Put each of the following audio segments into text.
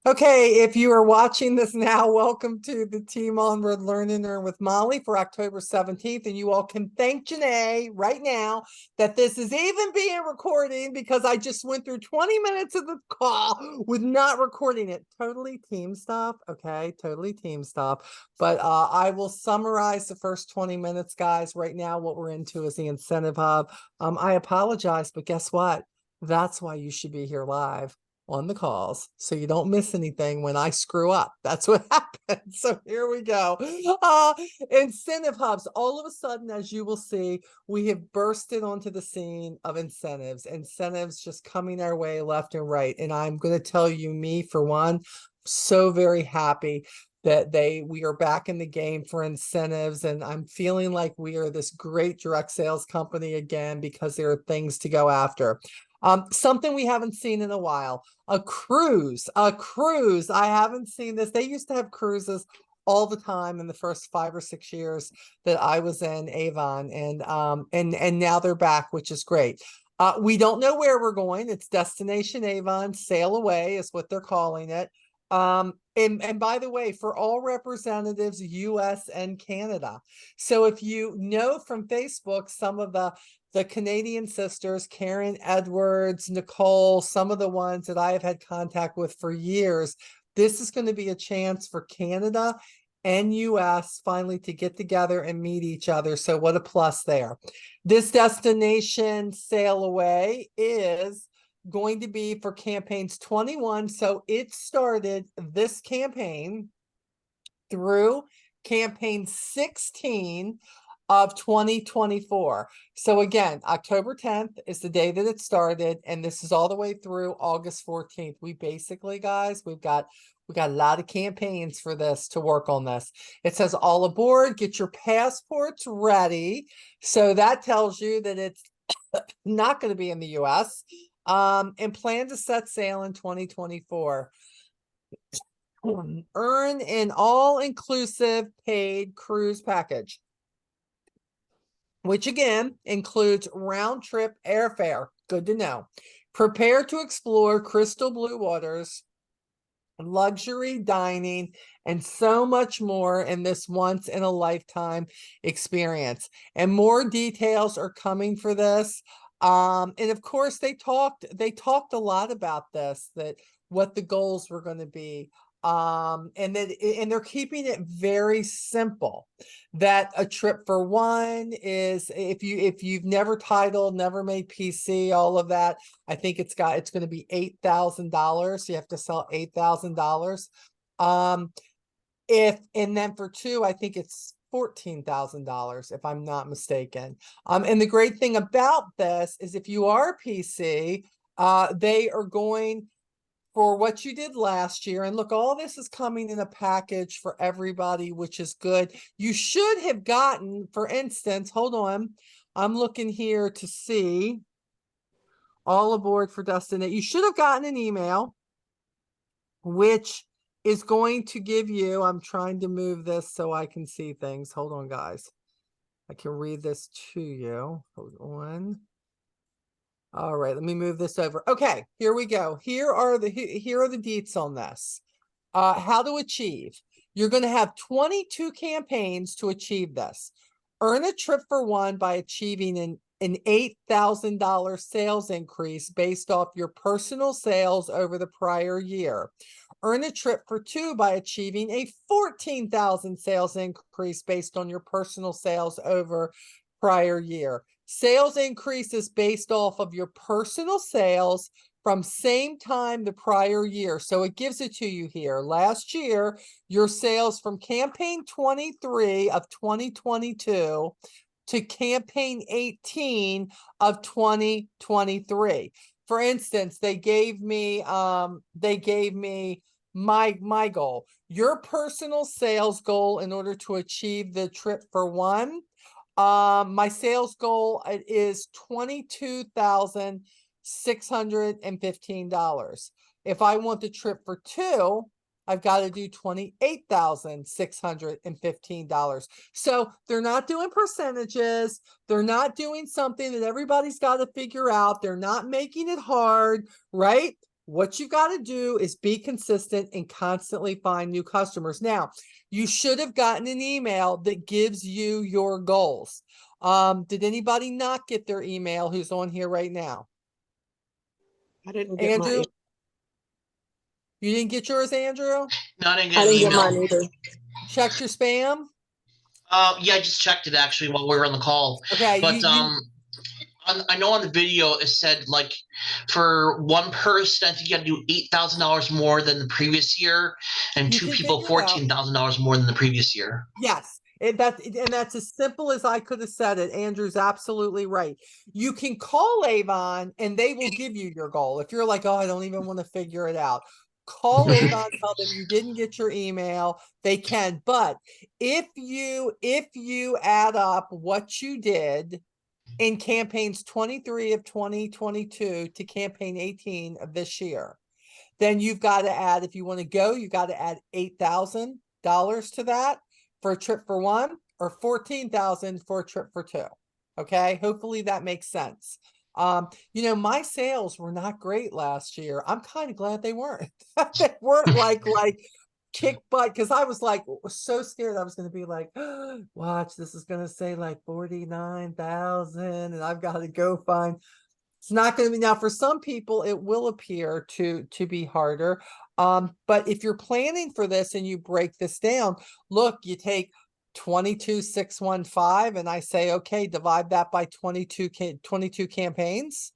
Okay, if you are watching this now, welcome to the Team Onward Learn and Earn with Molly for October 17th. And you all can thank Janae right now that this is even being recorded because I just went through 20 minutes of the call with not recording it. Totally team stuff. Okay, totally team stuff. But I will summarize the first 20 minutes, guys. Right now, what we're into is the Incentive Hub. I apologize, but guess what? That's why you should be here live on the calls so you don't miss anything when I screw up. That's what happens. So here we go. Incentive hubs. All of a sudden, as you will see, we have bursted onto the scene of incentives just coming our way left and right. And I'm going to tell you, me for one, so very happy that we are back in the game for incentives, and I'm feeling like we are this great direct sales company again because there are things to go after. Something we haven't seen in a while, a cruise. I haven't seen this. They used to have cruises all the time in the first 5 or 6 years that I was in Avon, and now they're back, which is great. We don't know where we're going. It's Destination Avon, sail away is what they're calling it. And by the way, for all representatives, US and Canada. So if you know from Facebook, some of the Canadian sisters, Karen Edwards, Nicole, some of the ones that I have had contact with for years, this is going to be a chance for Canada and US finally to get together and meet each other. So what a plus there. This destination sail away is going to be for campaigns 21. So it started this campaign through campaign 16 of 2024. So again, October 10th is the day that it started, and this is all the way through August 14th. We basically, guys, we got a lot of campaigns for this to work on this. It says all aboard, get your passports ready. So that tells you that it's not going to be in the US. And plan to set sail in 2024. Earn an all-inclusive paid cruise package, which again includes round-trip airfare. Good to know. Prepare to explore crystal blue waters, luxury dining, and so much more in this once-in-a-lifetime experience. And more details are coming for this. And of course, they talked a lot about this, that what the goals were going to be. And they're keeping it very simple, that a trip for one is, if you've never titled, never made PC, all of that, I think it's going to be $8,000. You have to sell $8,000. And then for two, I think it's $14,000 if I'm not mistaken. And the great thing about this is if you are PC, they are going for what you did last year. And look, all this is coming in a package for everybody, which is good. You should have gotten, for instance, hold on, I'm looking here to see all aboard for Destination. You should have gotten an email, which is going to give you, I'm trying to move this so I can see things. Hold on, guys. I can read this to you. Hold on. All right, let me move this over. Okay, here we go. Here are the deets on this. How to achieve. You're going to have 22 campaigns to achieve this. Earn a trip for one by achieving an $8,000 sales increase based off your personal sales over the prior year. Earn a trip for two by achieving a 14,000 sales increase based on your personal sales over prior year. Sales increases based off of your personal sales from same time the prior year. So it gives it to you here. Last year, your sales from campaign 23 of 2022 to campaign 18 of 2023. For instance, they gave me my goal. Your personal sales goal in order to achieve the trip for one. My sales goal is $22,615. If I want the trip for two, I've got to do $28,615. So they're not doing percentages. They're not doing something that everybody's got to figure out. They're not making it hard, right? What you got to do is be consistent and constantly find new customers. Now, you should have gotten an email that gives you your goals. Did anybody not get their email who's on here right now? I didn't get my Andrew, email. you didn't get yours, Andrew? No, I didn't I get an didn't get email. mine either. Checked your spam? Yeah, I just checked it actually while we were on the call. Okay, But I know on the video it said like for one person, I think you got to do $8,000 more than the previous year, and you two can people figure it out. $14,000 more than the previous year. Yes, and that's as simple as I could have said it. Andrew's absolutely right. You can call Avon and they will give you your goal. If you're like, oh, I don't even want to figure it out, call Avon, tell them you didn't get your email. They can. But if you add up what you did in campaigns 23 of 2022 to campaign 18 of this year, then you've got to add, if you want to go, you got to add $8,000 to that for a trip for one, or 14,000 for a trip for two. Okay, hopefully that makes sense. My sales were not great last year. I'm kind of glad they weren't. They weren't like kick butt, because I was like so scared I was going to be like, watch, this is going to say like 49,000 and I've got to go find. It's not going to be. Now for some people it will appear to be harder, but if you're planning for this and you break this down, look, you take 22,615 and I say, okay, divide that by 22 campaigns.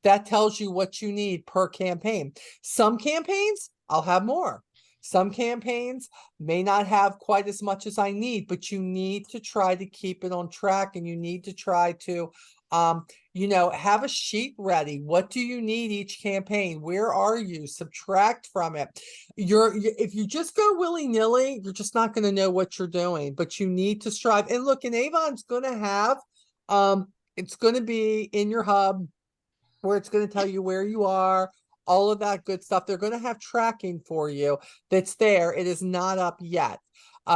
That tells you what you need per campaign. Some campaigns I'll have more. Some campaigns may not have quite as much as I need, but you need to try to keep it on track, and you need to try to have a sheet ready. What do you need each campaign? Where are you? Subtract from it. If you just go willy-nilly, you're just not going to know what you're doing, but you need to strive. And look, and Avon's going to have, it's going to be in your hub where it's going to tell you where you are, all of that good stuff. They're going to have tracking for you that's there. It is not up yet.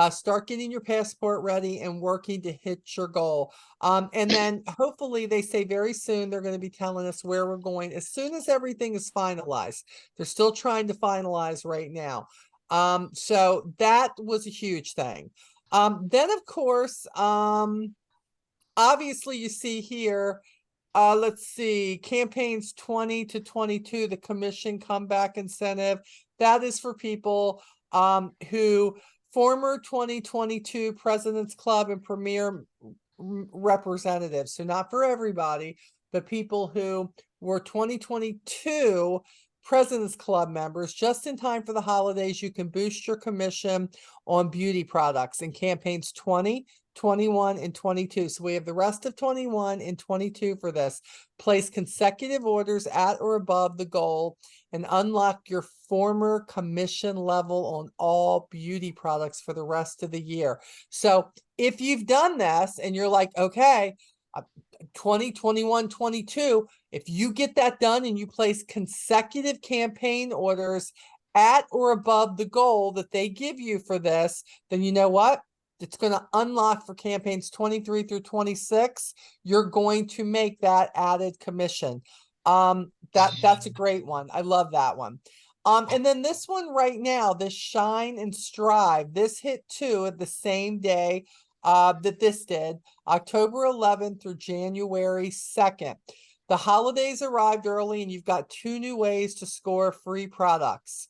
Start getting your passport ready and working to hit your goal. And then hopefully they say very soon they're going to be telling us where we're going as soon as everything is finalized. They're still trying to finalize right now. So that was a huge thing. Then of course, obviously you see here, let's see, campaigns 20 to 22, the commission comeback incentive. That is for people who former 2022 President's Club and Premier representatives. So not for everybody, but people who were 2022 President's Club members. Just in time for the holidays, you can boost your commission on beauty products in campaigns 20, 21, and 22. So we have the rest of 21 and 22 for this. Place consecutive orders at or above the goal and unlock your former commission level on all beauty products for the rest of the year. So if you've done this and you're like, okay, 20, 21, 22, if you get that done and you place consecutive campaign orders at or above the goal that they give you for this, then you know what? It's going to unlock for campaigns 23 through 26. You're going to make that added commission. That's a great one. I love that one. And then this one right now, this Shine and Strive, this hit too at the same day that this did, October 11th through January 2nd. The holidays arrived early and you've got 2 new ways to score free products.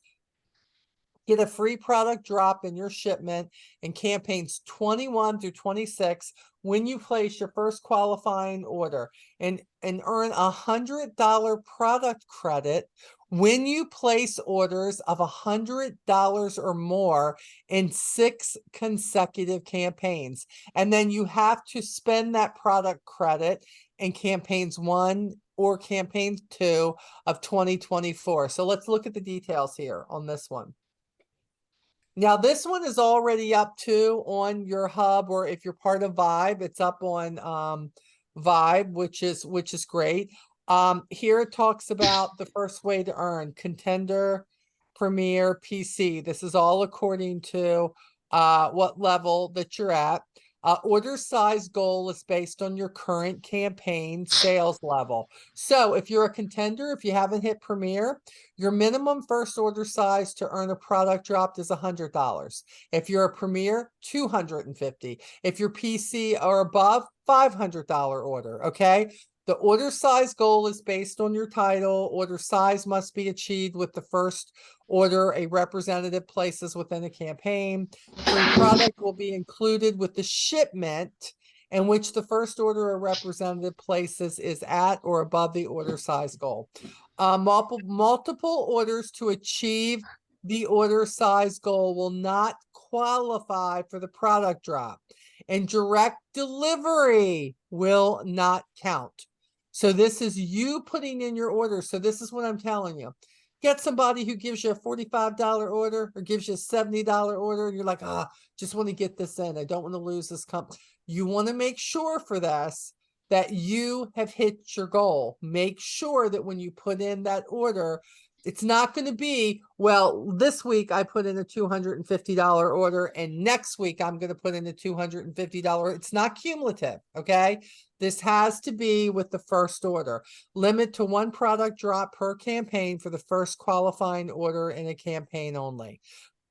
Get a free product drop in your shipment in campaigns 21 through 26 when you place your first qualifying order, and earn $100 product credit when you place orders of $100 or more in 6 consecutive campaigns. And then you have to spend that product credit in campaigns 1 or campaign 2 of 2024. So let's look at the details here on this one. Now, this one is already up too on your hub, or if you're part of Vibe, it's up on Vibe, which is great. Here it talks about the first way to earn contender Premier, PC. This is all according to what level that you're at. Order size goal is based on your current campaign sales level. So if you're a contender, if you haven't hit Premier, your minimum first order size to earn a product dropped is $100. If you're a Premier, $250. If you're PC or above, $500 order, okay? The order size goal is based on your title. Order size must be achieved with the first order a representative places within a campaign. Free product will be included with the shipment in which the first order a representative places is at or above the order size goal. Multiple orders to achieve the order size goal will not qualify for the product drop, and direct delivery will not count. So this is you putting in your order. So this is what I'm telling you. Get somebody who gives you a $45 order or gives you a $70 order, and you're like, just want to get this in. I don't want to lose this company. You want to make sure for this that you have hit your goal. Make sure that when you put in that order, it's not going to be, well, this week I put in a $250 order and next week I'm going to put in a $250. It's not cumulative, okay? This has to be with the first order. Limit to one product drop per campaign for the first qualifying order in a campaign only.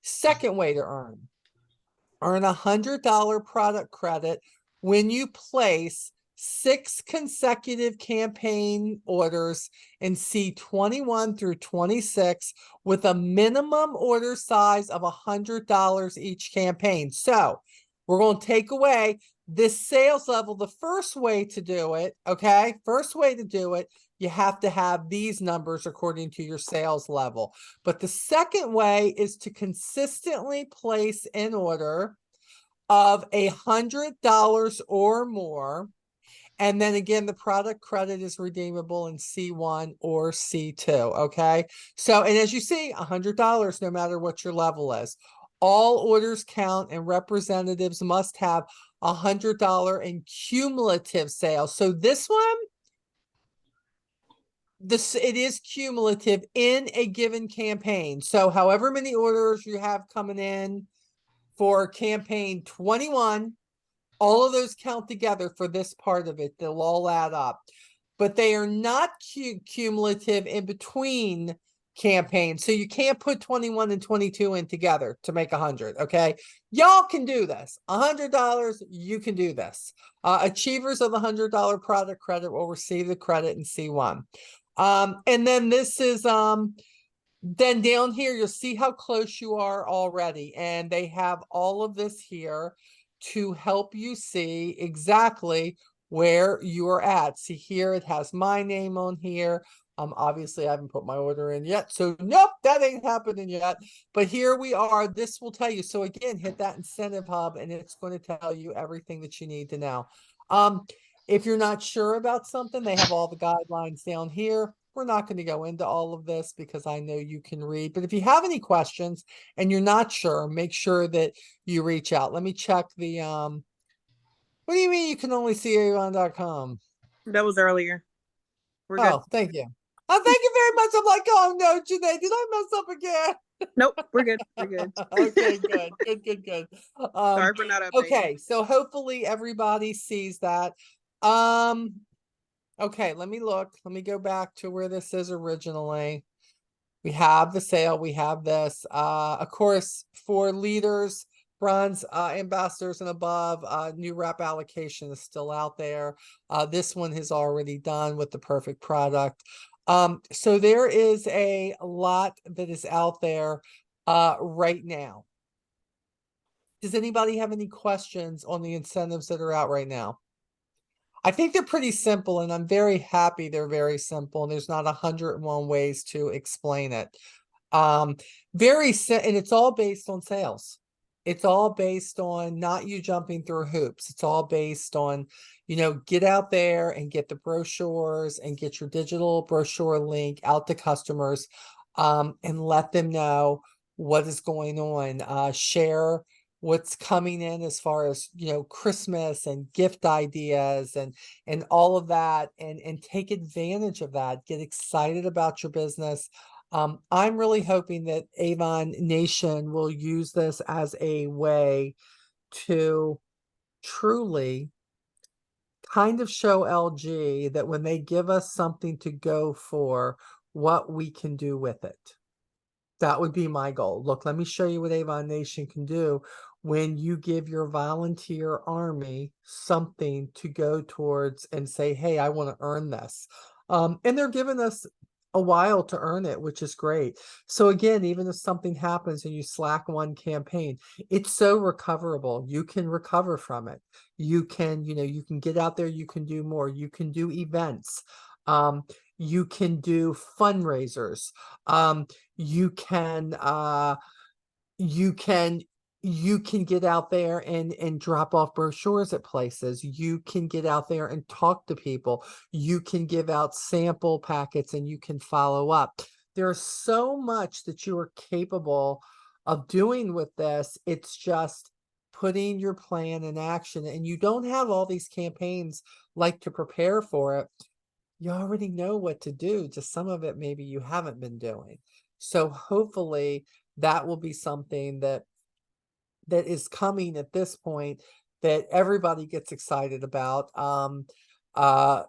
Second way to earn $100 product credit when you place 6 consecutive campaign orders in C21 through 26 with a minimum order size of $100 each campaign. So we're going to take away this sales level. The first way to do it, okay? First way to do it, you have to have these numbers according to your sales level. But the second way is to consistently place an order of $100 or more. And then again, the product credit is redeemable in C1 or C2, okay? So, and as you see, $100 no matter what your level is. All orders count and representatives must have $100 in cumulative sales. So this one, it is cumulative in a given campaign. So however many orders you have coming in for campaign 21, all of those count together for this part of it. They'll all add up, but they are not cumulative in between campaigns. So you can't put 21 and 22 in together to make 100. Okay. Y'all can do this. $100. You can do this. Achievers of the $100 product credit will receive the credit in C1. And then this is, then down here, you'll see how close you are already. And they have all of this here to help you see exactly where you're at. See here, it has my name on here. Obviously I haven't put my order in yet. So nope, that ain't happening yet. But here we are. This will tell you. So again, hit that incentive hub and it's going to tell you everything that you need to know. If you're not sure about something, they have all the guidelines down here. We're not going to go into all of this because I know you can read, but if you have any questions and you're not sure, make sure that you reach out. Let me check the, what do you mean you can only see Avon.com? That was earlier. We're good. Oh, thank you. Oh, thank you very much. I'm like, oh no, Janae, did I mess up again? Nope, we're good. We're good. Okay, good. Sorry for not updating. Okay, so hopefully everybody sees that. Okay, let me look. Let me go back to where this is originally. We have the sale. We have this. Of course, for leaders, bronze ambassadors and above, new rep allocation is still out there. This one is already done with the perfect product. So there is a lot that is out there right now. Does anybody have any questions on the incentives that are out right now? I think they're pretty simple, and I'm very happy they're very simple, and there's not 101 ways to explain it. And it's all based on sales. It's all based on not you jumping through hoops. It's all based on, get out there and get the brochures and get your digital brochure link out to customers, and let them know what is going on. Share what's coming in as far as, Christmas and gift ideas and all of that, and take advantage of that. Get excited about your business. I'm really hoping that Avon Nation will use this as a way to truly kind of show LG that when they give us something to go for, what we can do with it. That would be my goal. Look, let me show you what Avon Nation can do when you give your volunteer army something to go towards and say, hey, I want to earn this. And they're giving us a while to earn it, which is great. So again, even if something happens and you slack one campaign, it's so recoverable. You can recover from it. You can, you can get out there, you can do more. You can do events. You can do fundraisers. You can you can you can get out there and drop off brochures at places. You can get out there and talk to people. You can give out sample packets and you can follow up. There's so much that you are capable of doing with this. It's just putting your plan in action, and you don't have all these campaigns like to prepare for it. You already know what to do, just some of it maybe you haven't been doing. So hopefully that will be something that is coming at this point that everybody gets excited about. Uh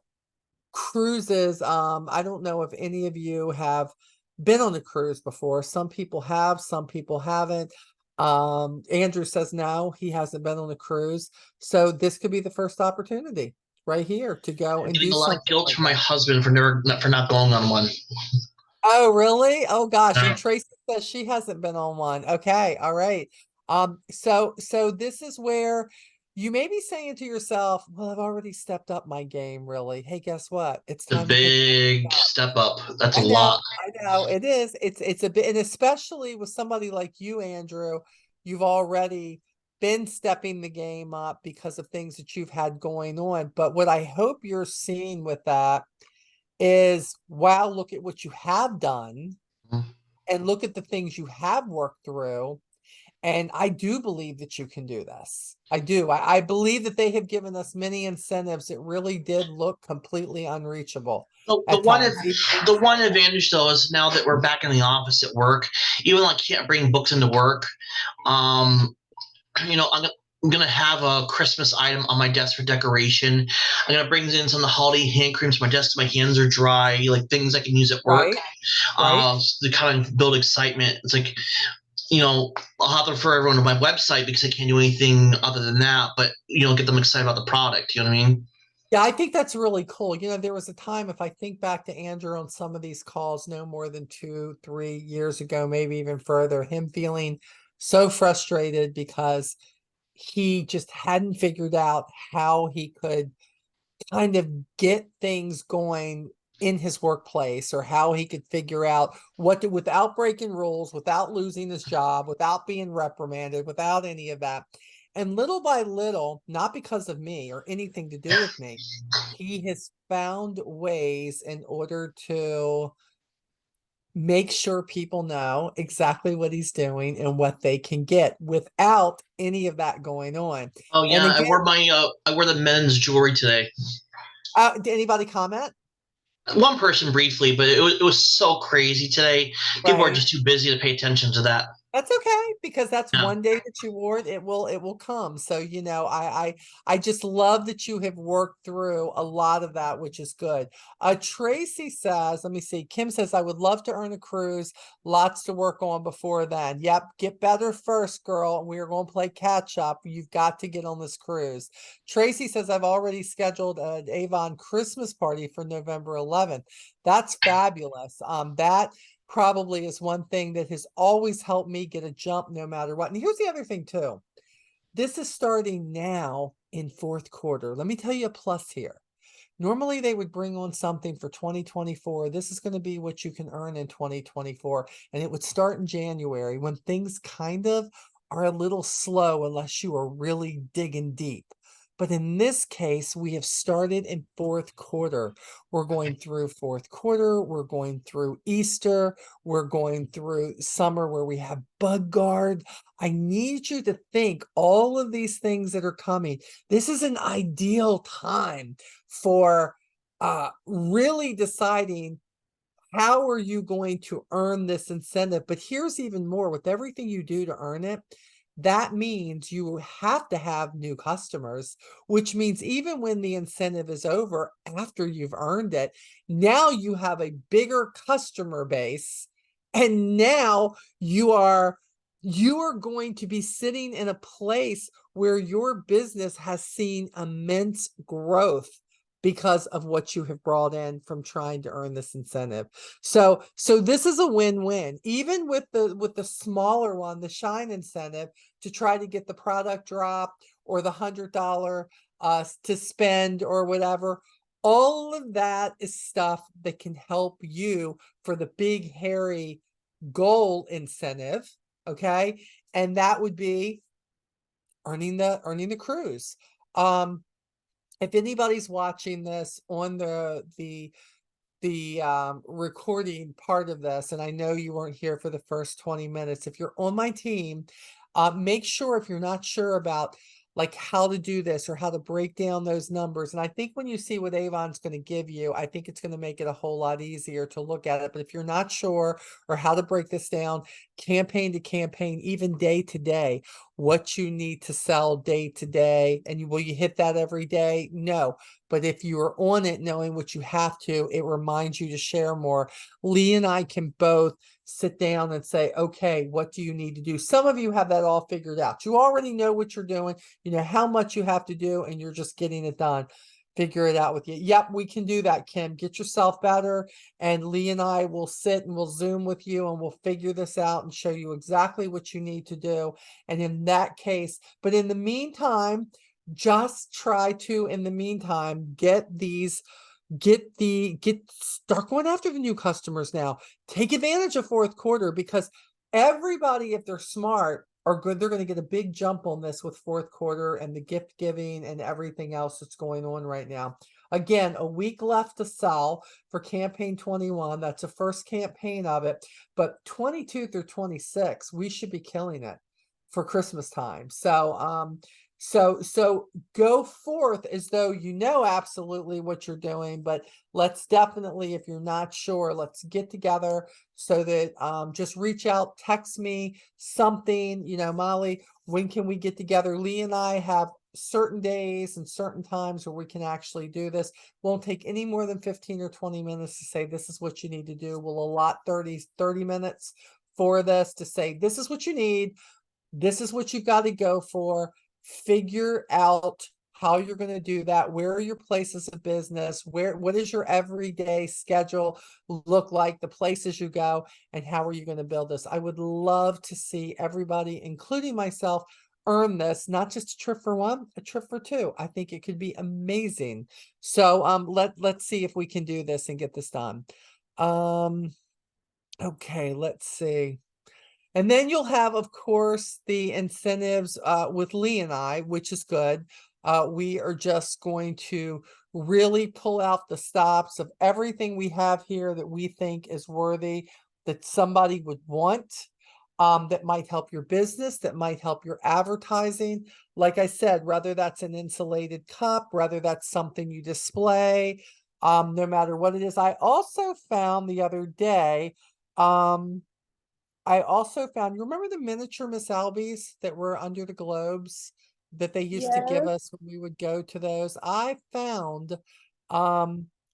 Cruises, I don't know if any of you have been on a cruise before. Some people have, some people haven't. Andrew says no, he hasn't been on a cruise. So this could be the first opportunity right here to go I'm and getting do a lot of something guilt like from my that. husband for not going on one. Oh, really? Oh gosh. And Yeah. Tracy says she hasn't been on one. Okay, all right. So this is where you may be saying to yourself, well, I've already stepped up my game, really. Hey, guess what? It's It's a time to take the next big step. step up. That's a I know, lot. I know it is. It's a bit, and especially with somebody like you, Andrew, you've already been stepping the game up because of things that you've had going on. But what I hope you're seeing with that is, wow, look at what you have done Mhm. and look at the things you have worked through. And I do believe that you can do this. I do. I believe that they have given us many incentives that really did look completely unreachable The at one times, even in the this one office. advantage though is now that we're back in the office at work, even though I can't bring books into work, um, I'm gonna have a Christmas item on my desk for decoration. I'm gonna bring in some of the holiday hand creams to my desk so my hands are dry, like things I can use at work. Right, right. To kind of build excitement. It's like, I'll have to refer everyone to my website because I can't do anything other than that, but get them excited about the product. You know what I mean? Yeah, I think that's really cool. There was a time, if I think back to Andrew on some of these calls, no more than 2, 3 years ago, maybe even further, him feeling so frustrated because he just hadn't figured out how he could kind of get things going in his workplace, or how he could figure out what to, without breaking rules, without losing his job, without being reprimanded, without any of that. And little by little, not because of me or anything to do with me, he has found ways in order to make sure people know exactly what he's doing and what they can get without any of that going on. Oh And yeah, again, I wore the men's jewelry today. did anybody comment? One person briefly, but it was so crazy today. People are Right. just too busy to pay attention to that. That's okay, because that's Yeah. one day that you wore it. It will come. So, I just love that you have worked through a lot of that, which is good. Tracy says, let me see. Kim says, I would love to earn a cruise. Lots to work on before then. Yep, get better first, girl. We are going to play catch up. You've got to get on this cruise. Tracy says, I've already scheduled an Avon Christmas party for November 11th. That's fabulous. That probably is one thing that has always helped me get a jump no matter what. And here's the other thing too. This is starting now in fourth quarter. Let me tell you a plus here. Normally they would bring on something for 2024. This is going to be what you can earn in 2024. And it would start in January when things kind of are a little slow unless you are really digging deep. But in this case, we have started in fourth quarter. We're going through fourth quarter. We're going through Easter. We're going through summer where we have bug guard. I need you to think all of these things that are coming. This is an ideal time for really deciding how are you going to earn this incentive? But here's even more, with everything you do to earn it, that means you have to have new customers, which means even when the incentive is over, after you've earned it, now you have a bigger customer base. And now you are going to be sitting in a place where your business has seen immense growth because of what you have brought in from trying to earn this incentive. So this is a win-win, even with the smaller one, the shine incentive, to try to get the product drop or the $100 to spend or whatever. All of that is stuff that can help you for the big, hairy goal incentive. Okay. And that would be earning the cruise. If anybody's watching this on the recording part of this, and I know you weren't here for the first 20 minutes, if you're on my team, make sure, if you're not sure about like how to do this or how to break down those numbers. And I think when you see what Avon's going to give you, I think it's going to make it a whole lot easier to look at it. But if you're not sure or how to break this down, campaign to campaign, even day to day, what you need to sell day to day, and will you hit that every day? No. But if you are on it, knowing what you have to, it reminds you to share more. Lee and I can both sit down and say, okay, what do you need to do? Some of you have that all figured out. You already know what you're doing. You know how much you have to do, and you're just getting it done. Figure it out with you. Yep, we can do that, Kim. Get yourself better. And Lee and I will sit and we'll Zoom with you and we'll figure this out and show you exactly what you need to do. And in that case, but in the meantime, just try to, in the meantime, start going after the new customers now. Take advantage of fourth quarter, because everybody, if they're smart, are good. They're going to get a big jump on this with fourth quarter and the gift giving and everything else that's going on right now. Again, a week left to sell for campaign 21. That's the first campaign of it. But 22 through 26, we should be killing it for Christmas time. So go forth as though you know absolutely what you're doing, but let's definitely, if you're not sure, let's get together so that just reach out, text me something, Molly, when can we get together? Lee and I have certain days and certain times where we can actually do this. Won't take any more than 15 or 20 minutes to say, this is what you need to do. We'll allot 30 minutes for this to say, this is what you need. This is what you've got to go for. Figure out how you're going to do that. Where are your places of business? What is your everyday schedule look like? The places you go, and how are you going to build this? I would love to see everybody, including myself, earn this, not just a trip for one, a trip for two. I think it could be amazing. So let's see if we can do this and get this done. Okay, let's see. And then you'll have, of course, the incentives with Lee and I, which is good. We are just going to really pull out the stops of everything we have here that we think is worthy, that somebody would want, that might help your business, that might help your advertising. Like I said, whether that's an insulated cup, whether that's something you display, no matter what it is. I also found the other day, you remember the miniature Miss Albies that were under the globes that they used to give us when we would go to those? I found a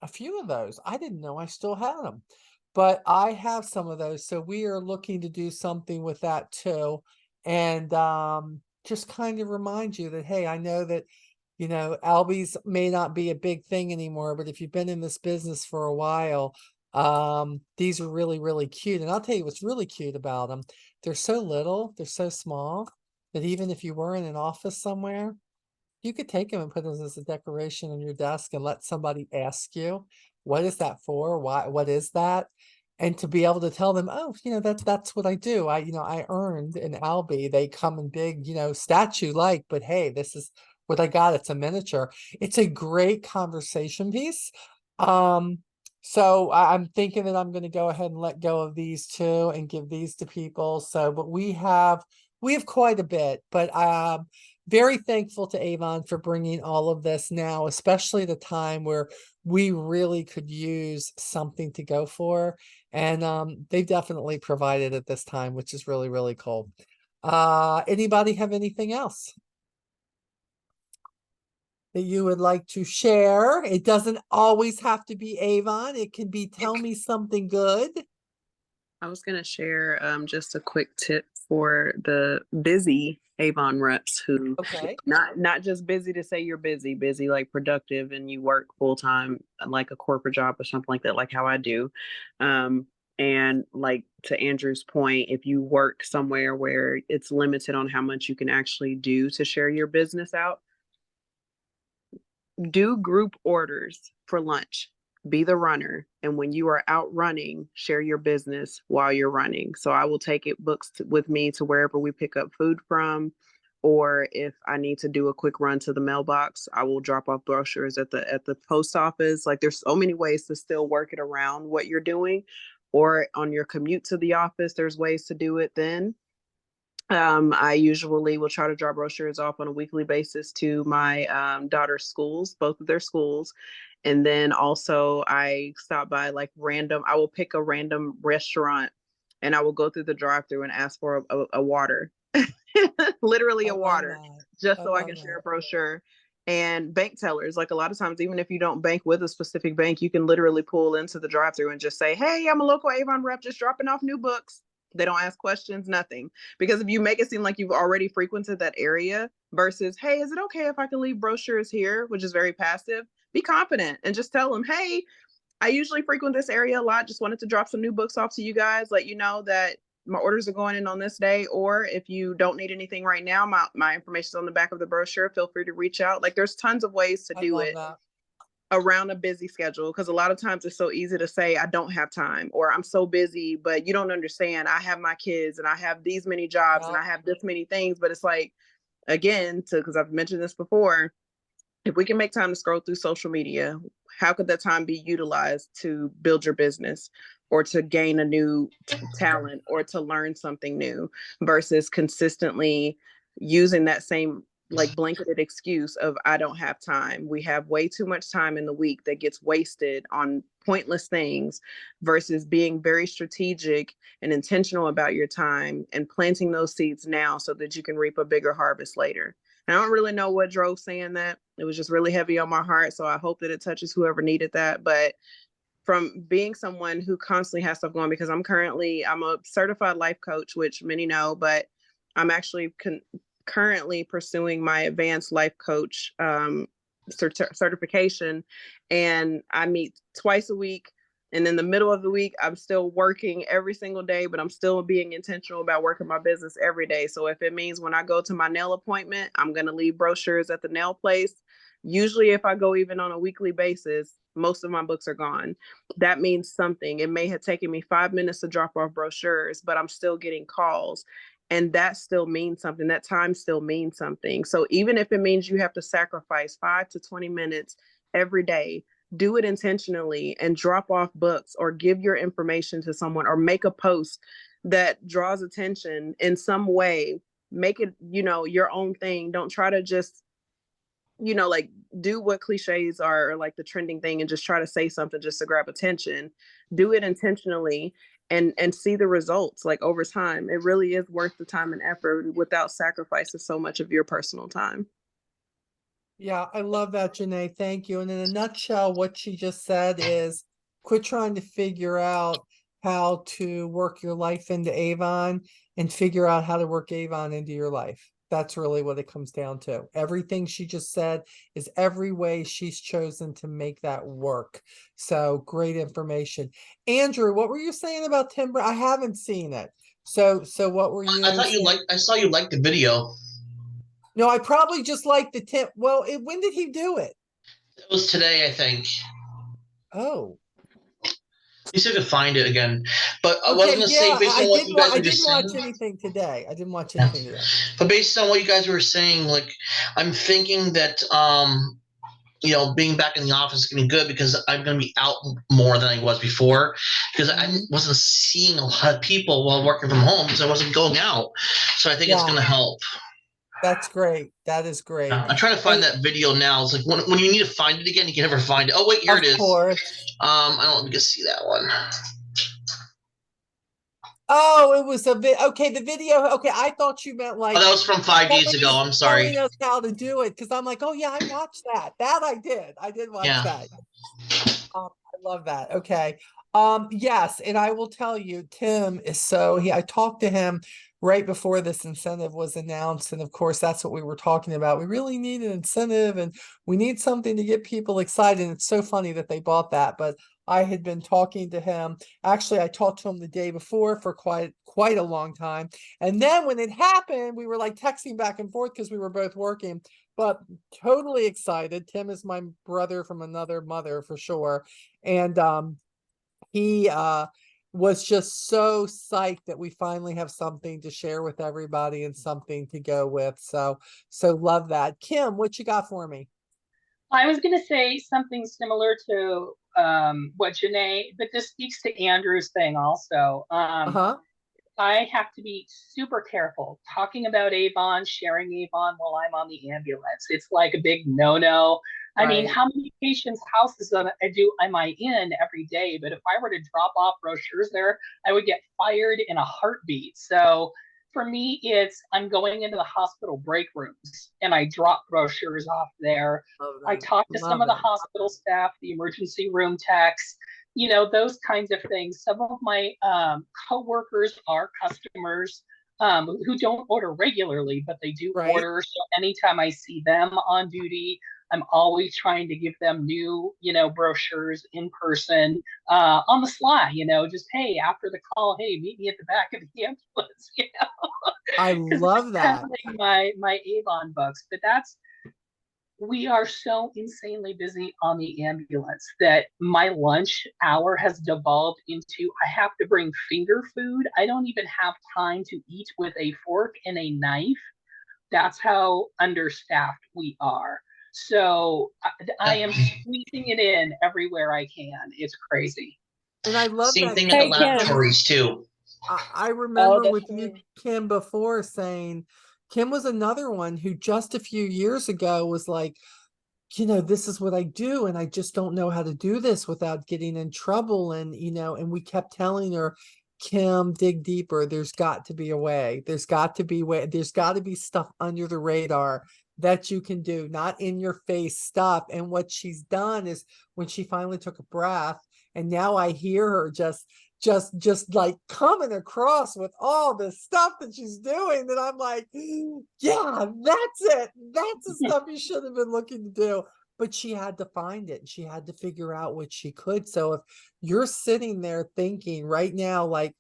few of those. I didn't know I still had them, but I have some of those. So we are looking to do something with that too. And just kind of remind you that, hey, I know that, Albies may not be a big thing anymore, but if you've been in this business for a while, these are really, really cute. And I'll tell you what's really cute about them. They're so little, they're so small, that even if you were in an office somewhere, you could take them and put them as a decoration on your desk and let somebody ask you, what is that for? Why, what is that? And to be able to tell them, oh, that's what I do. I earned an Albie. They come in big, statue like, but hey, this is what I got. It's a miniature. It's a great conversation piece. So I'm thinking that I'm going to go ahead and let go of these two and give these to people. So, but we have quite a bit, but very thankful to Avon for bringing all of this now, especially the time where we really could use something to go for. And they've definitely provided at this time, which is really, really cool. Anybody have anything else that you would like to share? It doesn't always have to be Avon. It can be tell me something good. I was going to share just a quick tip for the busy Avon reps who not just busy to say you're busy like productive and you work full time like a corporate job or something like that, like how I do. And like to Andrew's point, if you work somewhere where it's limited on how much you can actually do to share your business out, do group orders for lunch. Be the runner. And when you are out running, share your business while you're running. So I will take books with me to wherever we pick up food from. Or if I need to do a quick run to the mailbox, I will drop off brochures at the post office. Like there's so many ways to still work it around what you're doing. Or on your commute to the office, there's ways to do it then. I usually will try to drop brochures off on a weekly basis to my daughter's schools, both of their schools. And then also I stop by I will pick a random restaurant and I will go through the drive-through and ask for a water, literally a water, just so I can share a brochure. And bank tellers, like a lot of times, even if you don't bank with a specific bank, you can literally pull into the drive-through and just say, hey, I'm a local Avon rep, just dropping off new books. They don't ask questions, nothing. Because if you make it seem like you've already frequented that area versus, hey, is it okay if I can leave brochures here, which is very passive, be confident and just tell them, hey, I usually frequent this area a lot. Just wanted to drop some new books off to you guys, let you know that my orders are going in on this day. Or if you don't need anything right now, my information is on the back of the brochure. Feel free to reach out. Like there's tons of ways to do it around a busy schedule, because a lot of times it's so easy to say I don't have time or I'm so busy, but you don't understand I have my kids and I have these many jobs and I have this many things. But it's like, again, because I've mentioned this before, if we can make time to scroll through social media, how could that time be utilized to build your business or to gain a new talent or to learn something new versus consistently using that same blanketed excuse of I don't have time. We have way too much time in the week that gets wasted on pointless things versus being very strategic and intentional about your time and planting those seeds now so that you can reap a bigger harvest later. And I don't really know what drove saying that. It was just really heavy on my heart. So I hope that it touches whoever needed that. But from being someone who constantly has stuff going, because I'm a certified life coach, which many know, but I'm actually currently pursuing my advanced life coach certification. And I meet twice a week. And in the middle of the week, I'm still working every single day, but I'm still being intentional about working my business every day. So if it means when I go to my nail appointment, I'm going to leave brochures at the nail place. Usually if I go even on a weekly basis, most of my books are gone. That means something. It may have taken me 5 minutes to drop off brochures, but I'm still getting calls. And that still means something. That time still means something. So even if it means you have to sacrifice 5 to 20 minutes every day, do it intentionally and drop off books or give your information to someone or make a post that draws attention in some way. Make it, your own thing. Don't try to just, do what cliches are or like the trending thing and just try to say something just to grab attention. Do it intentionally and see the results over time. It really is worth the time and effort without sacrificing so much of your personal time. Yeah, I love that, Janae. Thank you. And in a nutshell, what she just said is quit trying to figure out how to work your life into Avon and figure out how to work Avon into your life. That's really what it comes down to. Everything she just said is every way she's chosen to make that work. So great information. Andrew, what were you saying about timber? I haven't seen it. So what were you I saw you liked the video. No, I probably just like the tip. Well, when did he do it? It was today, I think. Oh. You still could find it again. But I was Okay, going to say, based on what you guys were just saying. I didn't watch anything today. I didn't watch anything today. But based on what you guys were saying, I'm thinking that, being back in the office is going to be good because I'm going to be out more than I was before because I wasn't seeing a lot of people while working from home because I wasn't going out. So I think it's going to help. That's great. That is great. I'm trying to find And that video now. It's like when you need to find it again, you can never find it. Oh wait, here of it is. course. I don't let me just see that one. Oh, it was okay, the video. Okay, I thought you meant Oh, like that was from 5 days ago. I'm sorry. telling us how to do it because I'm like, oh yeah, I watched that. That I did. I did watch Yeah. that. I love that. Okay. Yes, and I will tell you, Tim is I talked to him right before this incentive was announced, and of course that's what we were talking about. We really need an incentive and we need something to get people excited. And it's so funny that they bought that, but I had been talking to him. Actually, I talked to him the day before for quite a long time. And then when it happened, we were like texting back and forth because we were both working, but totally excited. Tim is my brother from another mother for sure. And he was just so psyched that we finally have something to share with everybody and something to go with. So love that. Kim, what you got for me? I was going to say something similar to what Janae, but this speaks to Andrew's thing also. Uh-huh. I have to be super careful talking about Avon, sharing Avon while I'm on the ambulance. It's like a big no-no. I mean, Right. how many patients' houses am I in every day? But if I were to drop off brochures there, I would get fired in a heartbeat. So for me, it's I'm going into the hospital break rooms and I drop brochures off there. Love I that. talk to some Love of the it. hospital staff, the emergency room techs, those kinds of things. Some of my coworkers are customers who don't order regularly, but they do Right. order. So anytime I see them on duty, I'm always trying to give them new, brochures in person on the sly, just, hey, after the call, hey, meet me at the back of the ambulance, I because that's love kind that. of like my Avon books. But we are so insanely busy on the ambulance that my lunch hour has devolved into I have to bring finger food. I don't even have time to eat with a fork and a knife. That's how understaffed we are. So I am squeezing it in everywhere I can. It's crazy. And I love Same that, thing at the Kim, Hey, because Kim. laboratories too. I Oh, remember that's with you, true. Kim, before saying Kim was another one who just a few years ago was like, this is what I do, and I just don't know how to do this without getting in trouble. And we kept telling her, Kim, dig deeper. There's got to be a way. There's got to be way. There's got to be stuff under the radar that you can do, not in your face stuff. And what she's done is when she finally took a breath, and now I hear her just like coming across with all this stuff that she's doing that I'm like, yeah, that's it. That's the stuff you should have been looking to do. But she had to find it. She had to figure out what she could. So if you're sitting there thinking right now, like,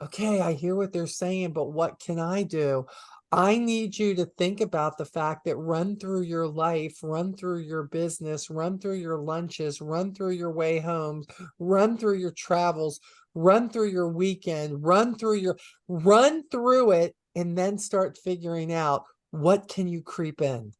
okay, I hear what they're saying, but what can I do? I need you to think about the fact that run through your life, run through your business, run through your lunches, run through your way home, run through your travels, run through your weekend, run through it, and then start figuring out what can you creep in?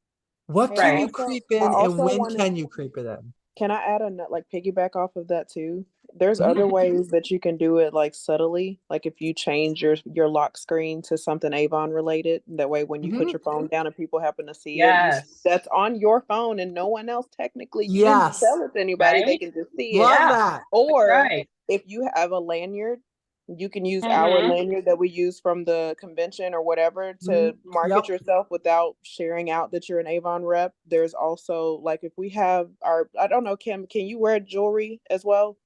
What Hey, can you Right. creep I in and also when want to. can you creep it in? Can I add a like piggyback off of that too? There's Mhm. other ways that you can do it like subtly. Like if you change your lock screen to something Avon related, that way when you put Mhm. your phone down and people happen to see it, Yes. that's on your phone and no one else technically, you didn't Yes. sell it to anybody, they Right. can just see it. Love Yeah. that. Or Right. if you have a lanyard, you can use our Mm-hmm. lanyard that we use from the convention or whatever to Mhm. market Yep. yourself without sharing out that you're an Avon rep. There's also like if we have I don't know, Kim, can you wear jewelry as well?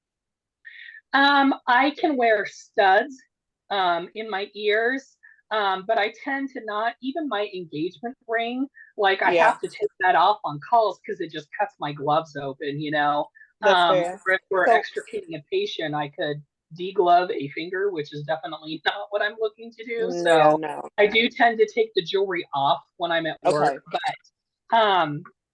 I can wear studs in my ears, but I tend to not, even my engagement ring, like I Yeah, have to take that off on calls because it just cuts my gloves open. that's fair. Or if we're So extricating a patient, I could deglove a finger, which is definitely not what I'm looking to do. yeah, So no. I do tend to take the jewelry off when I'm at work, Okay. but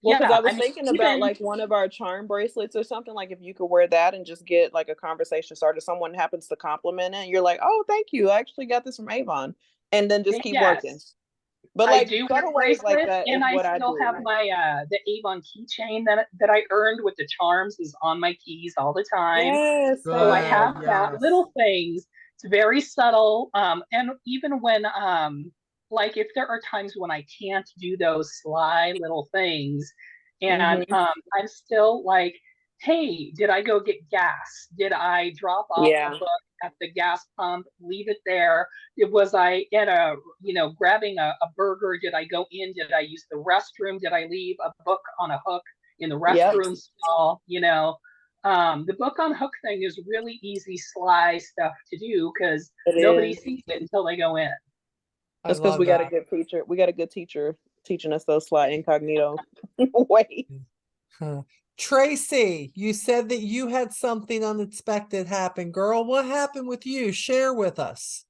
Well, because yeah, I I was mean, thinking about even like one of our charm bracelets or something, like if you could wear that and just get like a conversation started, someone happens to compliment it, and you're like, oh, thank you. I actually got this from Avon. And then just keep working. yes. But I like do wear subtle ways like bracelets, that is and I what I still have do. my the Avon keychain that I earned with the charms is on my keys all the time. Yes, So I same. Good. have that Yes. little things. It's very subtle. And even when like if there are times when I can't do those sly little things, and Mm-hmm. I'm still like, hey, did I go get gas? Did I drop off a Yeah. book at the gas pump, leave it there? Was I at a, grabbing a burger? Did I go in? Did I use the restroom? Did I leave a book on a hook in the Yep. restroom stall? The book on hook thing is really easy, sly stuff to do because It nobody is. sees it until they go in. I That's because love we got a that. good teacher. We got a good teacher teaching us those sly incognito ways. Huh. Tracy, you said that you had something unexpected happen. Girl, what happened with you? Share with us.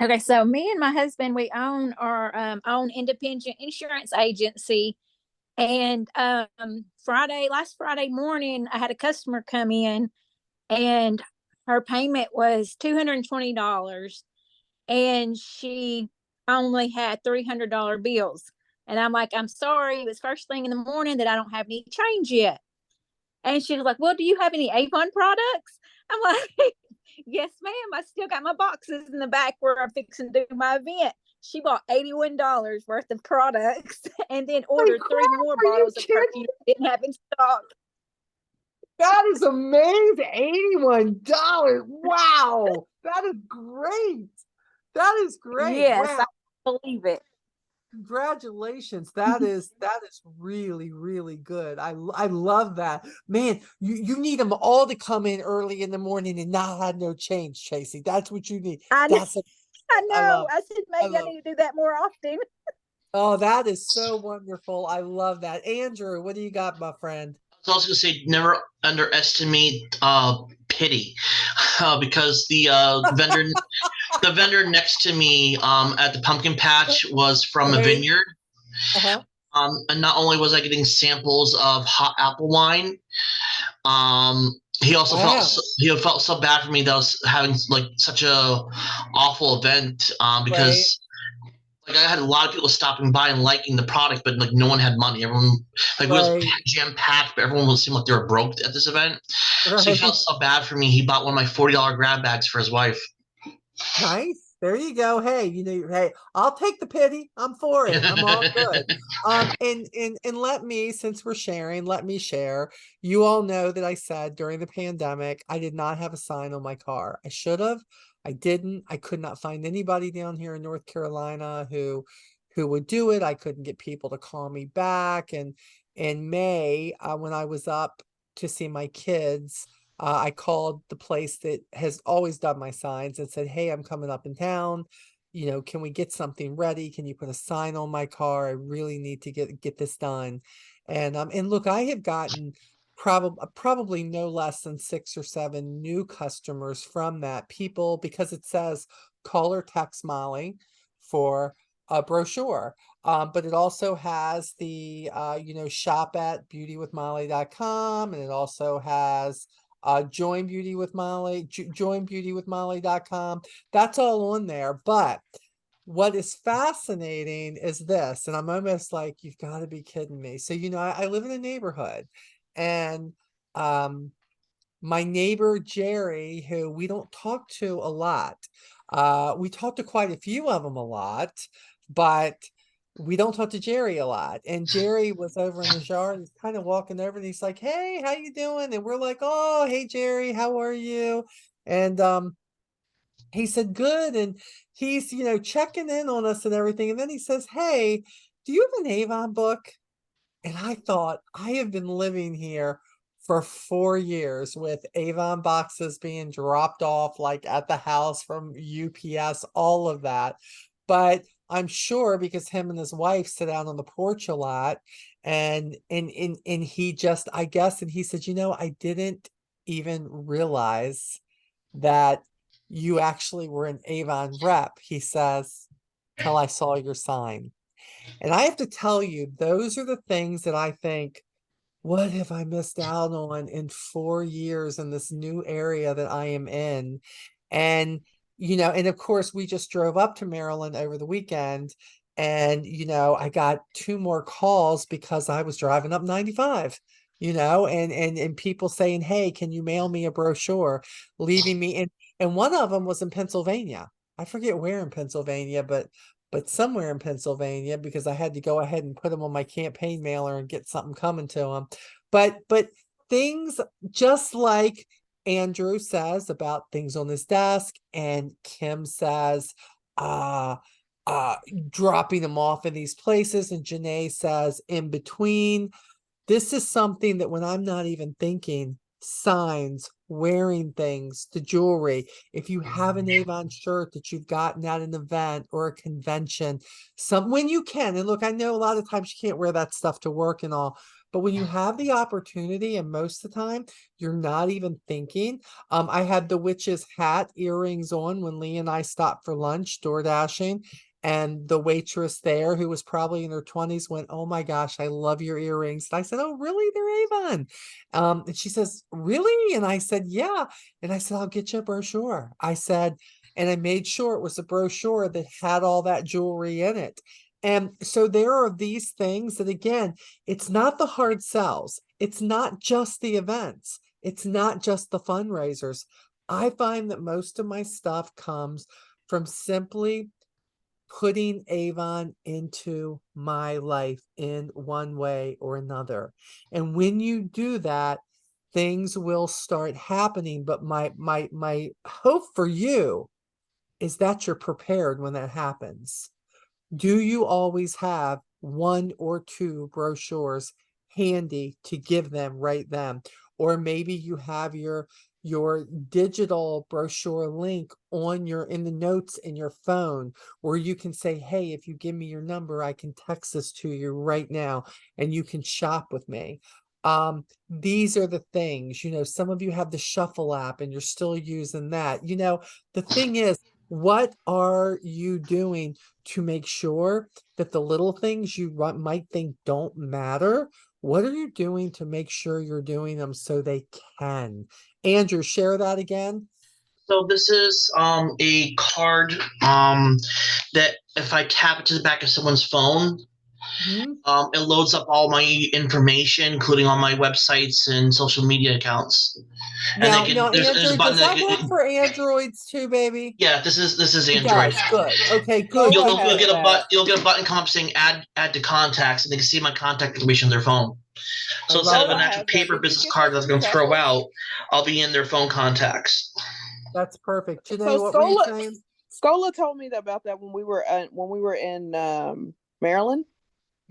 Okay, so me and my husband, we own our own independent insurance agency. And last Friday morning, I had a customer come in and her payment was $220 and she only had $300 bills. And I'm like, I'm sorry, it was first thing in the morning that I don't have any change yet. And she was like, well, do you have any Avon products? I'm like, yes, ma'am. I still got my boxes in the back where I'm fixing to do my event. She bought $81 worth of products and then ordered three more Are you bottles of kidding? perfume didn't have in stock. That is amazing. $81. Wow. That is great. That is great. Yes, Wow. I believe it. Congratulations. That is really, really good. I love that. Man, you need them all to come in early in the morning and not have no change, Tracy. That's what you need. I know. That's I I know. love. I said I maybe I love. need to do that more often. Oh, that is so wonderful. I love that. Andrew, what do you got, my friend? I was also gonna say never underestimate pity, because the vendor next to me at the pumpkin patch was from a Right. vineyard. Uh-huh. And not only was I getting samples of hot apple wine, he also Wow. felt so bad for me that I was having like such a awful event, Right. because like I had a lot of people stopping by and liking the product, but like no one had money. Everyone like it was Right. jam packed, but everyone would seem like they were broke at this event. So he Right. felt so bad for me. He bought one of my $40 grab bags for his wife. Nice. There you go. Hey, hey, I'll take the pity. I'm for it. I'm all good. And let me, since we're sharing, let me share. You all know that I said during the pandemic, I did not have a sign on my car. I should have. I didn't. I could not find anybody down here in North Carolina who would do it. I couldn't get people to call me back. And in May, when I was up to see my kids, I called the place that has always done my signs and said, hey, I'm coming up in town. Can we get something ready? Can you put a sign on my car? I really need to get this done. And look, I have gotten probably no less than 6 or 7 new customers from that. People, because it says call or text Molly for a brochure. But it also has the shop at beautywithmolly.com, and it also has join beauty with Molly, joinbeautywithmolly.com. That's all on there. But what is fascinating is this, and I'm almost like, you've got to be kidding me. So, I live in a neighborhood, and my neighbor Jerry, who we don't talk to a lot, we talk to quite a few of them a lot, but we don't talk to Jerry a lot. And Jerry was over in his yard. He's kind of walking over and he's like, hey, how you doing? And we're like, oh, hey, Jerry, how are you? And he said, good. And he's, checking in on us and everything. And then he says, hey, do you have an Avon book? And I thought, I have been living here for 4 years with Avon boxes being dropped off like at the house from UPS, all of that. But I'm sure because him and his wife sit out on the porch a lot, and he just, I guess, and he said, I didn't even realize that you actually were an Avon rep. He says, till I saw your sign. And I have to tell you, those are the things that I think, what have I missed out on in 4 years in this new area that I am in? And, and of course, we just drove up to Maryland over the weekend. And, I got 2 more calls because I was driving up 95, and people saying, hey, can you mail me a brochure, leaving me in. And one of them was in Pennsylvania. I forget where in Pennsylvania, but somewhere in Pennsylvania, because I had to go ahead and put them on my campaign mailer and get something coming to them. But things just like Andrew says about things on his desk, and Kim says, dropping them off in these places, and Janae says in between. This is something that when I'm not even thinking, signs, wearing things, the jewelry. If you have an Avon shirt that you've gotten at an event or a convention, when you can, and look, I know a lot of times you can't wear that stuff to work and all, but when you have the opportunity, and most of the time you're not even thinking. I had the witch's hat earrings on when Lee and I stopped for lunch, door dashing. And the waitress there, who was probably in her 20s, went, "Oh my gosh, I love your earrings." And I said, "Oh, really? They're Avon." And she says, "Really?" And I said, "Yeah." And I said, "I'll get you a brochure." I said, and I made sure it was a brochure that had all that jewelry in it. And so there are these things that, again, it's not the hard sells. It's not just the events. It's not just the fundraisers. I find that most of my stuff comes from simply putting Avon into my life in one way or another. And when you do that, things will start happening. But my hope for you is that you're prepared when that happens. Do you always have one or two brochures handy to give them right then? Or maybe you have your digital brochure link on in the notes in your phone, or you can say, "Hey, if you give me your number, I can text this to you right now and you can shop with me." These are the things, some of you have the Shuffle app and you're still using that. The thing is, what are you doing to make sure that the little things you might think don't matter, what are you doing to make sure you're doing them so they can? Andrew, share that again. So this is a card that if I tap it to the back of someone's phone, it loads up all my information, including all my websites and social media accounts. Now, there's a Andrew, button does that work for Androids too, baby? Yeah, this is It Android. does. Good. Okay, good. You'll Okay. get a button come up saying add to contacts, and they can see my contact information on their phone. So instead of an actual paper business card that I was going to throw out, I'll be in their phone contacts. That's perfect. Janae, So what were you saying? Scola told me about that when we were in Maryland.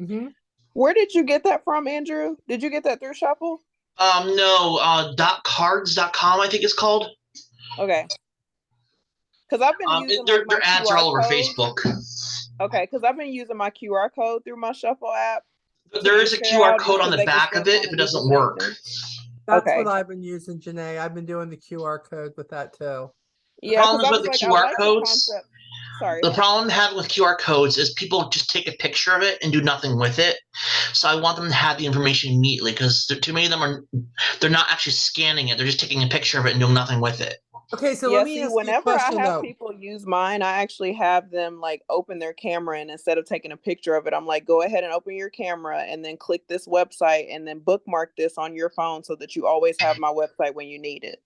Mm-hmm. Where did you get that from, Andrew? Did you get that through Shuffle? No, .cards.com, I think it's called. Okay. Because I've been using their my ads QR are all over code. Facebook. Okay, because I've been using my QR code through my Shuffle app. There is a QR code on the back of it if it doesn't work. That's what I've been using, Janae. I've been doing the QR code with that too. Yeah, the problem is with the QR codes. Sorry. The problem having with QR codes is people just take a picture of it and do nothing with it. So I want them to have the information immediately, because too many of them they're not actually scanning it. They're just taking a picture of it and doing nothing with it. Okay, so let me ask you a question. Whenever I have people use mine, I actually have them like open their camera, and instead of taking a picture of it, I'm like, go ahead and open your camera and then click this website and then bookmark this on your phone so that you always have my website when you need it.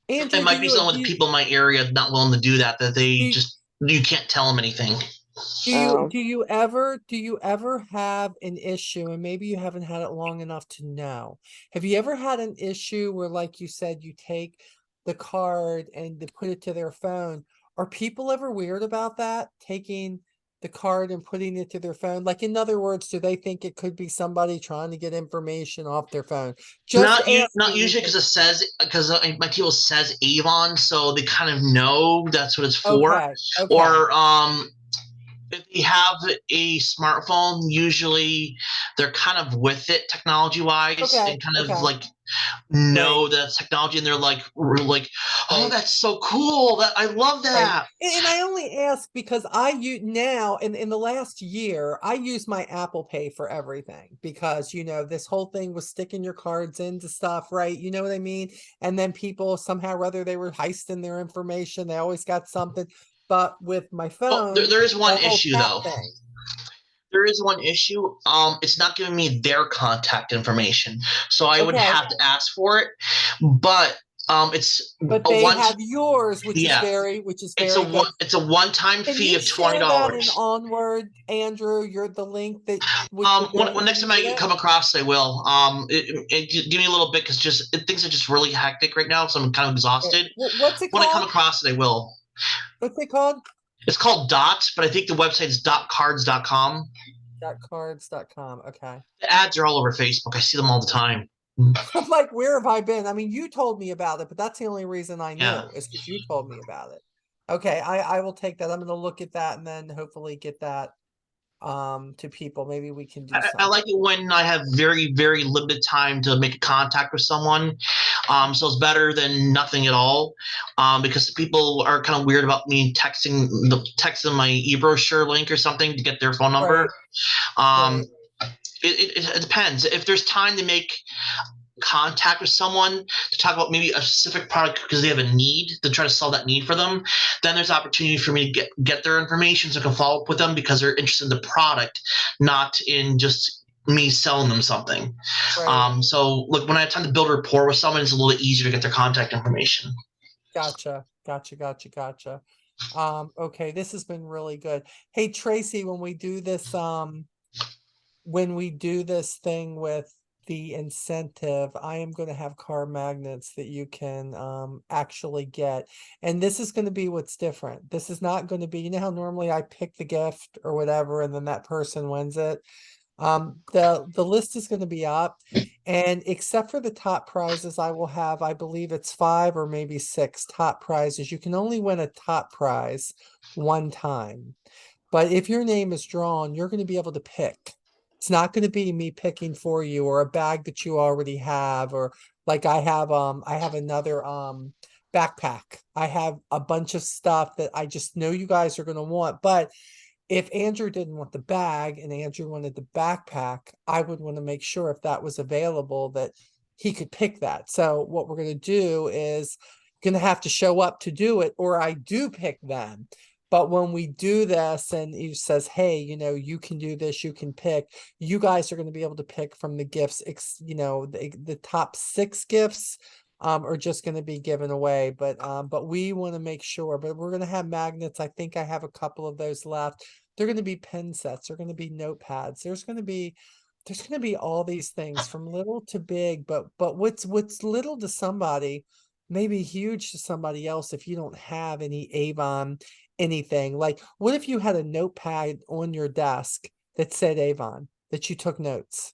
Andrew, it might be some of the people in my area not willing to do that you can't tell them anything. Do you ever have an issue, and maybe you haven't had it long enough to know, have you ever had an issue where, like you said, you take the card and they put it to their phone? Are people ever weird about that, taking the card and putting it to their phone? Like, in other words, do they think it could be somebody trying to get information off their phone? Not usually, because my table says Avon, so they kind of know that's what it's for. Okay. Or if they have a smartphone, usually they're kind of with it technology wise, and kind of like know that technology, and they're like, oh, that's so cool, that I love that. And I only ask because I use now in the last year, I use my Apple Pay for everything, because this whole thing was sticking your cards into stuff, right? You know what I mean? And then people somehow or other, they were heisting their information, they always got something. But with my phone, there is one issue though. There is one issue. It's not giving me their contact information, so I would have to ask for it. But It's But a they one. have yours, which is Yeah, very good. it's a one-time Can fee you of share that in $20. Onward, Andrew? You're the link that which we're going When to next time I get it? come across, I will. Give me a little bit because things are just really hectic right now, so I'm kind of exhausted. What's it When I come called? across it, I will. What's it called? It's called Dots, but I think the website is dotcards.com. Cards.com. Okay. The ads are all over Facebook. I see them all the time. I'm like, where have I been? I mean, you told me about it, but that's the only reason I Yeah. knew is because you told me about it. Okay, I will take that. I'm going to look at that and then hopefully get that to people. Maybe we can do I something. like it when I have very, very limited time to make a contact with someone. So it's better than nothing at all. Because people are kind of weird about me texting my e-brochure link or something to get their phone number. Right. It depends. If there's time to make contact with someone to talk about maybe a specific product because they have a need to try to solve that need for them, then there's opportunity for me to get their information so I can follow up with them because they're interested in the product, not in just me selling them something. Right. So look, when I have time to build a rapport with someone, it's a little bit easier to get their contact information. Gotcha. Okay, this has been really good. Hey, Tracy, when we do this thing with the incentive, I am going to have car magnets that you can actually get. And this is going to be what's different. This is not going to be, you know how normally I pick the gift or whatever, and then that person wins it. The list is going to be up, and except for the top prizes, I will have, I believe it's 5 or maybe 6 top prizes. You can only win a top prize one time. But if your name is drawn, you're going to be able to pick. It's not going to be me picking for you or a bag that you already have, or like I have another backpack. I have a bunch of stuff that I just know you guys are going to want. But if Andrew didn't want the bag and Andrew wanted the backpack, I would want to make sure if that was available that he could pick that. So what we're going to do is going to have to show up to do it, or I do pick them. But when we do this and he says, hey, you know, you can do this, you can pick, you guys are going to be able to pick from the gifts, you know, the top 6 gifts are just going to be given away. But we want to make sure, but we're going to have magnets. I think I have a couple of those left. They're going to be pen sets. They're going to be notepads. There's going to be all these things from little to big, but what's little to somebody may be huge to somebody else if you don't have any Avon anything. Like, what if you had a notepad on your desk that said Avon, that you took notes,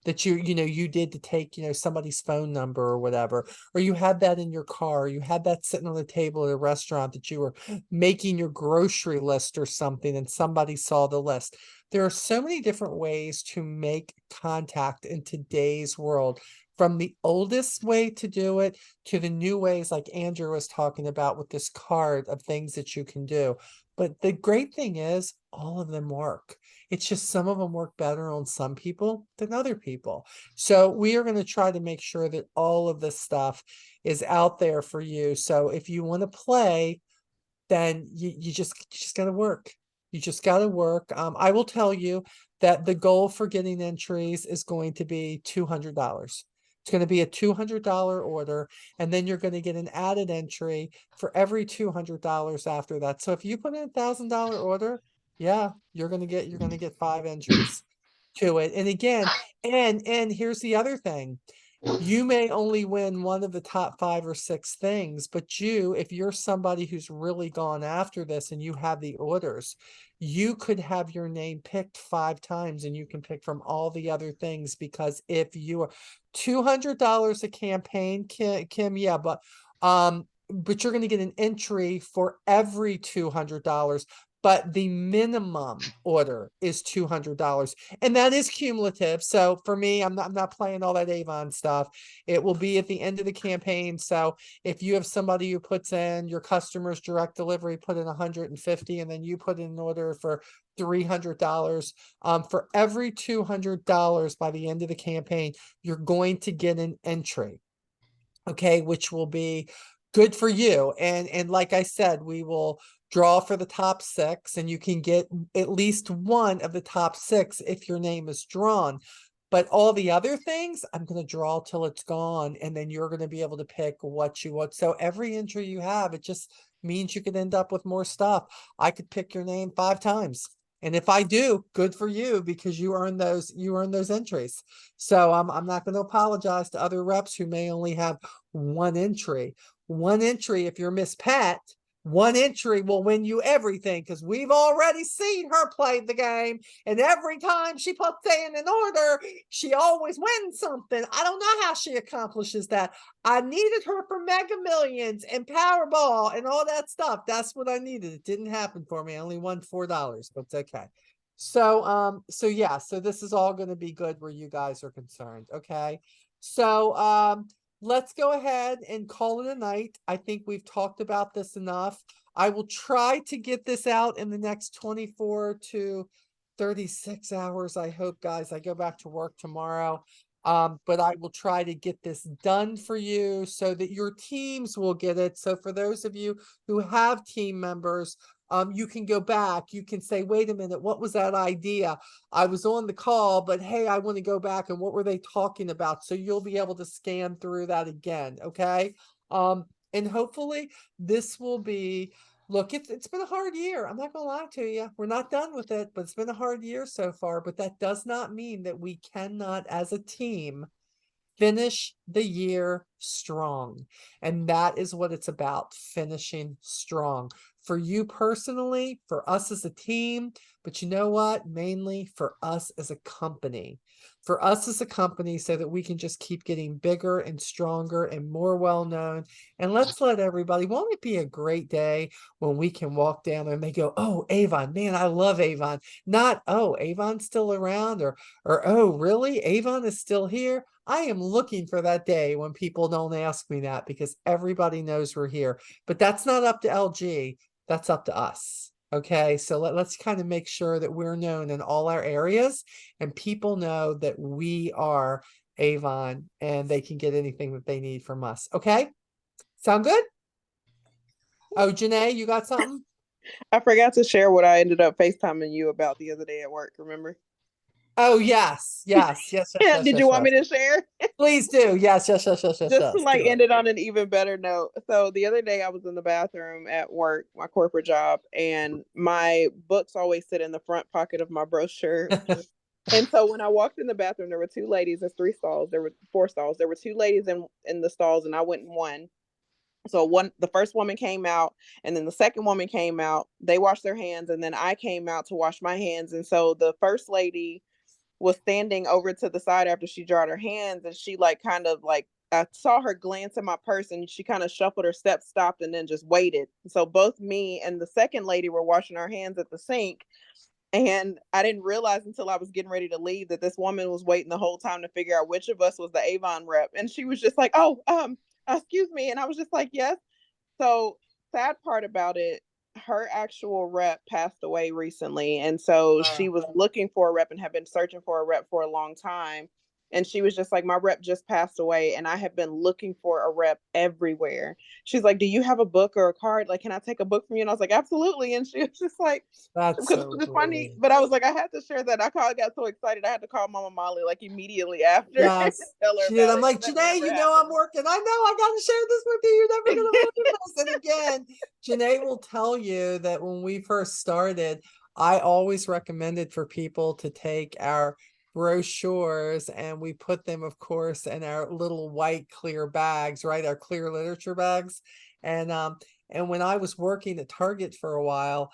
that you did to take, somebody's phone number or whatever, or you had that in your car, you had that sitting on the table at a restaurant that you were making your grocery list or something and somebody saw the list. There are so many different ways to make contact in today's world, from the oldest way to do it to the new ways like Andrew was talking about with this card of things that you can do. But the great thing is all of them work. It's just some of them work better on some people than other people. So we are going to try to make sure that all of this stuff is out there for you. So if you want to play, then you just got to work. You just got to work. I will tell you that the goal for getting entries is going to be $200. It's going to be a $200 order, and then you're going to get an added entry for every $200 after that. So if you put in $1,000 order, yeah, you're going to get 5 entries to it. And again, and here's the other thing. You may only win one of the top 5 or 6 things, but if you're somebody who's really gone after this and you have the orders, you could have your name picked 5 times and you can pick from all the other things, because if you are $200 a campaign, Kim, yeah, but you're going to get an entry for every $200. But the minimum order is $200, and that is cumulative. So for me, I'm not playing all that Avon stuff. It will be at the end of the campaign. So if you have somebody who puts in, your customers direct delivery put in 150, and then you put in an order for $300, for every $200 by the end of the campaign, you're going to get an entry. Okay, which will be good for you. And like I said, we will draw for the top 6, and you can get at least one of the top 6 if your name is drawn. But all the other things, I'm going to draw till it's gone. And then you're going to be able to pick what you want. So every entry you have, it just means you could end up with more stuff. I could pick your name 5 times. And if I do, good for you, because you earn those entries. So I'm not going to apologize to other reps who may only have 1 entry. 1 entry, if you're Miss Pat, 1 entry will win you everything, because we've already seen her play the game. And every time she puts in an order, she always wins something. I don't know how she accomplishes that. I needed her for Mega Millions and Powerball and all that stuff. That's what I needed. It didn't happen for me. I only won $4, but it's okay. So yeah, so this is all going to be good where you guys are concerned. Okay. So let's go ahead and call it a night. I think we've talked about this enough. I will try to get this out in the next 24 to 36 hours. I hope, guys. I go back to work tomorrow. But I will try to get this done for you so that your teams will get it. So for those of you who have team members, you can go back. You can say, wait a minute, what was that idea? I was on the call, but hey, I want to go back and what were they talking about? So you'll be able to scan through that again. Okay. And hopefully this will be, look, it's been a hard year. I'm not gonna lie to you. We're not done with it, but it's been a hard year so far. But that does not mean that we cannot, as a team, finish the year strong. And that is what it's about, finishing strong. For you personally, for us as a team, but you know what? Mainly for us as a company. For us as a company, so that we can just keep getting bigger and stronger and more well-known. And let's let everybody, won't it be a great day when we can walk down and they go, oh, Avon, man, I love Avon. Not, oh, Avon's still around, or oh, really? Avon is still here? I am looking for that day when people don't ask me that, because everybody knows we're here. But that's not up to LG. That's up to us. Okay, so let's kind of make sure that we're known in all our areas and people know that we are Avon and they can get anything that they need from us. Okay, sound good? Oh, Janae, you got something? I forgot to share what I ended up FaceTiming you about the other day at work, remember? Oh, yes. Did you want me to share? Please do. Yes. Just to like Do it. end it on an even better note. So the other day I was in the bathroom at work, my corporate job, and my books always sit in the front pocket of my brochure. And so when I walked in the bathroom, there were 2 ladies. There's 3 stalls. There were 4 stalls. There were 2 ladies in the stalls, and I went in one. So the first woman came out, and then the second woman came out. They washed their hands, and then I came out to wash my hands. And so the first lady was standing over to the side after she dried her hands, and she like kind of like, I saw her glance at my purse, and she kind of shuffled her steps, stopped, and then just waited. So both me and the second lady were washing our hands at the sink. And I didn't realize until I was getting ready to leave that this woman was waiting the whole time to figure out which of us was the Avon rep. And she was just like, oh, excuse me. And I was just like, yes. So sad part about it, her actual rep passed away recently. And so she was looking for a rep and had been searching for a rep for a long time. And she was just like, my rep just passed away, and I have been looking for a rep everywhere. She's like, do you have a book or a card? Like, can I take a book from you? And I was like, absolutely. And she was just like, That's because so it's funny, great. but I was like, I had to share that. I got so excited. I had to call Mama Molly like immediately after. Yes, tell her she did. about I'm it, like, 'cause that Janae, never you know I'm happened. working. I know I got to share this with you. You're never gonna believe this. And again, Janae will tell you that when we first started, I always recommended for people to take our brochures and we put them, of course, in our little white clear bags, right? Our clear literature bags. And when I was working at Target for a while,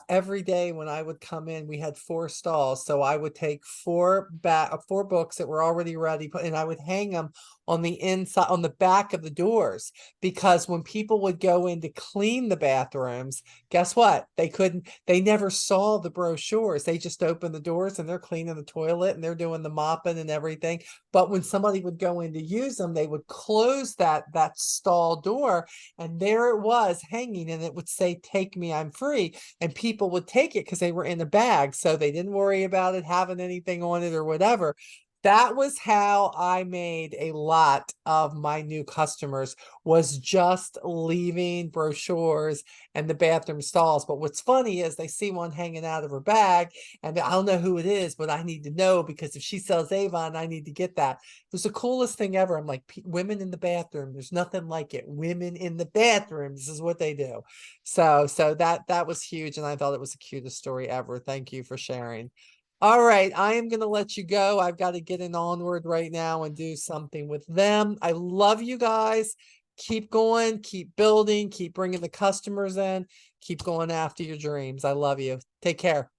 every day when I would come in, we had 4 stalls. So I would take 4 books that were already ready, and I would hang them on the inside, on the back of the doors, because when people would go in to clean the bathrooms, guess what? They never saw the brochures. They just opened the doors and they're cleaning the toilet and they're doing the mopping and everything. But when somebody would go in to use them, they would close that stall door, and there it was hanging, and it would say, take me, I'm free. And people would take it because they were in a bag. So they didn't worry about it having anything on it or whatever. That was how I made a lot of my new customers, was just leaving brochures and the bathroom stalls. But what's funny is they see one hanging out of her bag and I don't know who it is, but I need to know because if she sells Avon, I need to get that. It was the coolest thing ever. I'm like, women in the bathroom, there's nothing like it. Women in the bathroom, this is what they do. So that was huge, and I thought it was the cutest story ever. Thank you for sharing. All right, I am going to let you go. I've got to get an onward right now and do something with them. I love you guys. Keep going, keep building, keep bringing the customers in, keep going after your dreams. I love you. Take care.